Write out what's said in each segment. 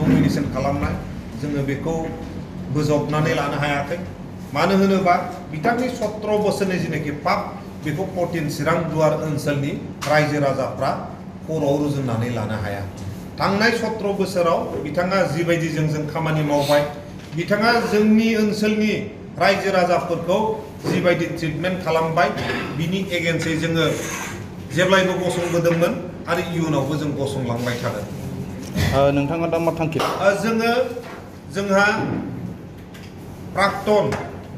nomination खालामनाय जोङो बेखौ बोजबनानै लानो हायाखै मानो होनोबा बिथांनि 17 बोसोरनि जिनेखि पाप बेखौ 14 चिरां दुवार ओनसोलनि रायजो राजाफ्रा खर'आव रुजुननानै लानो हाया थांनाय 17 बोसोराव बिथाङा जिबायदि जों खामानि मावबाय बिथाङा जोंनि ओनसोलनि रायजो राजाफोरखौ जिबायदि ट्रिटमेन्ट खालामबाय बिनि एगेन्स्टै जोङो जेब्लायबो गसंबोदोंमोन आरो इयुनावबो जों गसंलांबाय थागोन नोंथाङा दा मा थांखि जोंहा प्राक्तन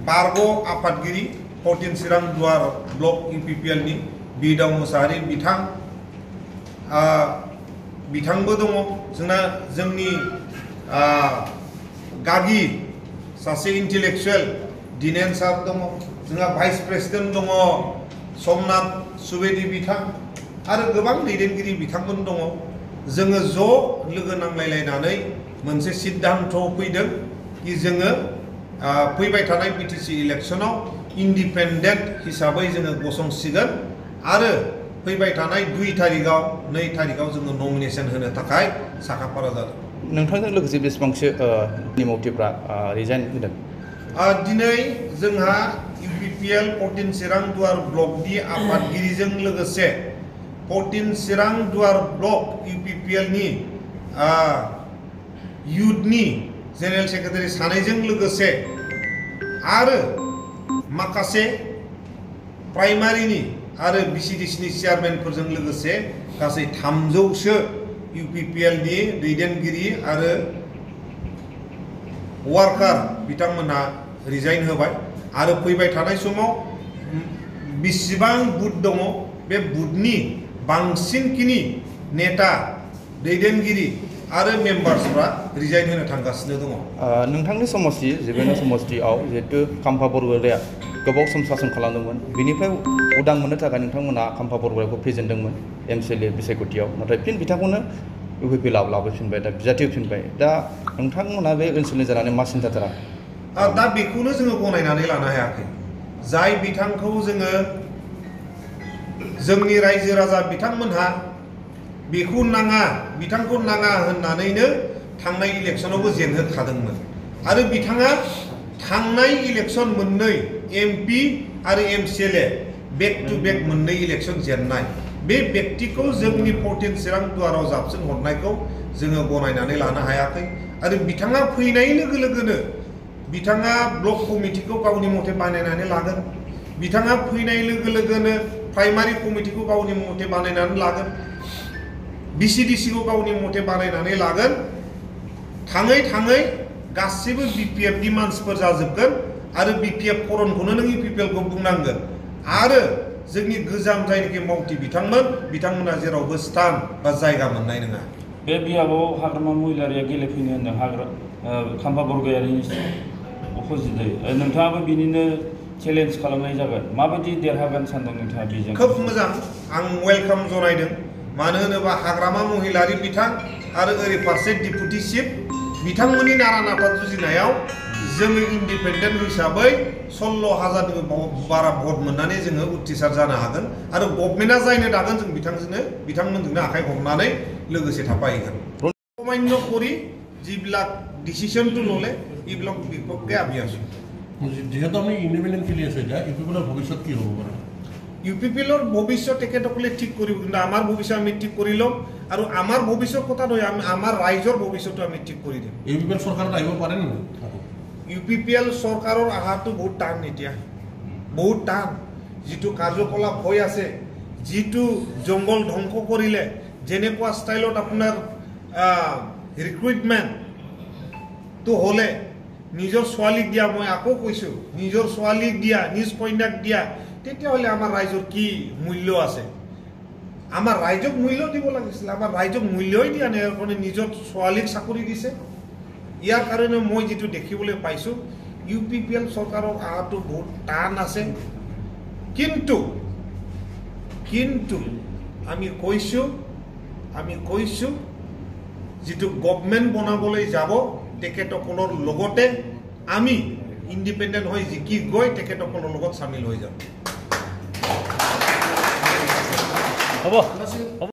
बारग' आफादगिरि 14 चिरां दुवार ब्लक UPPL नि बिदाव मुसाहारि बिथांबो दङ जोंनि गागि सासे इन्टेलेक्चुएल दिनेन सार दङ जोंहा भाइस प्रेसिडेन्ट दङ समनाथ सुवेदी बिथां आरो गोबां दैदेनगिरि बिथांमोन दङ जोङो ज' लोगो नांलायलायनानै मोनसे सिद्धान्त फैदों कि जोङो फैबाय थानाय BTC इलेक्शनाव इन्डिपेन्डेन्ट हिसाबै जोङो गसंसिगोन आरो फैबाय थानाय 2 तारिखआव 2 तारिखआव जोङो नमिनेशन होनो थाखाय साखाफारा जादों नोंथांजों लोगोसे बेसेबांसो निमौथिफ्रा रिजाइन होदों दिनै जोंहा UPPL 14 चिरां दुवार ब्लकनि आफादगिरिजों लोगोसे 14 चिरां दुवार ब्लक UPPL नि युथनि जेनेरेल सेक्रेटारि सानैजों लोगोसे आरो माखासे प्राइमारिनि आरो BCDC नि चेयारमेनफोरजों लोगोसे गासै 300सो UPPL नि दैदेनगिरि आरो वार्कार बिथांमोनहा रिजाइन होबाय आरो फैबाय थानाय समाव बेसेबां बुथ दङ बे बुथनि बांसिनखिनि नेता दैदेनगिरि आरो मेम्बार्सफ्रा रिजाइन होनो थांगासिनो दङ नोंथांनि समस्ति जिबेनो समस्तिआव जिहेतु काम्फा बरगयारिया गोबाव सम सासन खालामदोंमोन बिनिफ्राय उदां मोननो थाखाय नोंथांमोना काम्फा बरगयारिखौ फेजेनदोंमोन MCLA बिसायख'थियाव नाथाय फिन बिथांखौनो UPPL आव लाबोफिनबाय दा बिजाथि होफिनबाय दा नोंथांमोना बे ओनसोलनि जानानै मा सिन्था थारा दा बेखौनो जोङो गनायनानै लानो हायाखै जाय बिथांखौ जोङो जोंनि रायजो राजा बिथांमोनहा बेखौ बिथांखौ नाङा होननानैनो थांनाय इलेक्शनावबो जेनहोखादोंमोन आरो बिथाङा थांनाय इलेक्शन मोननै MP आरो MCLA बेक टु बेक मोननै इलेक्शन जेननाय बे व्यक्तिखौ जोंनि 14 चिरां दुवाराव जाबसिन हरनायखौ जोङो गनायनानै लानो हायाखै आरो बिथाङा फैनाय लोगो लोगोनो बिथाङा ब्लक कमिटिखौ गावनि मथे बानायनानै लागोन बिथाङा फैनाय लोगो लोगोनो प्राइमारि कमिटिखौ गावनि मथे बानायनानै लागोन BCDC खौ गावनि मथे बानायनानै लागोन थाङै गासिबो BPF नि मानसिफोर जाजोबगोन आरो BPF फरनखौनो नों UPPL खौ बुंनांगोन आरो जोंनि गोजाम जायनाखि मावथि बिथांमोना जेरावबो स्थान बा जायगा मोननाय नङा बे बियाबाव हाग्रामा महिलारिया गेलेफैनो होनदों काम्फा बरगयारिनि अपोजिटै नोंथाङाबो बिनिनो चेलेन्ज खालामनाय जागोन माबायदि देरहागोन सानदों नोंथाङा बेजों खोब मोजां आं वेलकाम जनायदों मानो होनोबा हाग्रामा महिलारि बिथां आरो ओरै फारसे डिपुटि चिफ बिथांमोननि नारा नाथा जुजिनायाव जोङो इन्डिपेन्डेन्ट हिसाबै 16,000 बारा भट मोननानै जोङो उथ्रिसार जानो हागोन आरो गभर्नमेन्टआ जायनो दागोन जों बिथांमोनजोंनो आखाइ हमनानै लोगोसे थाफाहैगोन सामान्य करि যিবিলাক ডিসিশনটো ললে এইবিলাক বিপক্ষে আমি আছো যেহেতু আমি ইন্ডিপেন্ডেন্ট খেলি আছে যা ইউপিপিএলৰ ভৱিষ্যত কি হ'ব বাৰু ইউপিপিএলৰ ভৱিষ্যত তেখেতসকলে ঠিক কৰিব কিন্তু আমাৰ ভৱিষ্যত আমি ঠিক কৰি লম আৰু আমাৰ ভৱিষ্যত কথা নহয় আমাৰ ৰাইজৰ ভৱিষ্যতটো আমি ঠিক কৰি দিম ইউপিপিএল চৰকাৰত আহিব পাৰে নে ইউপিপিএল চৰকাৰৰ আহাটো বহুত টান এতিয়া বহুত টান যিটো কাৰ্যকলাপ হৈ আছে যিটো জংগল ধ্বংস কৰিলে যেনেকুৱা ষ্টাইলত আপোনাৰ ৰিক্ৰুটমেণ্ট তো হলে নিজৰ ছোৱালীক দিয়া মই আকৌ কৈছো নিজৰ ছোৱালীক দিয়া নিজ কন্যাক দিয়া তেতিয়াহলে আমাৰ ৰাইজৰ কি মূল্য আছে আমাৰ ৰাইজক মূল্য দিব লাগিছিল আমাৰ ৰাইজক মূল্যই দিয়া নাই কাৰণে নিজৰ ছোৱালীক চাকৰি দিছে ইয়াৰ কাৰণে মই যেটো দেখিবলৈ পাইছো ইউপিপিএল চৰকাৰৰ আহাটো বহুত টান আছে কিন্তু আমি কৈছো যেটো গভৰ্নমেন্ট বনাবলৈ যাব তেখেতসকলৰ লগতে আমি ইন্ডিপেন্ডেন্ট হৈ জিকি গৈ তেখেতসকলৰ লগত সামিল হৈ যাম হ'ব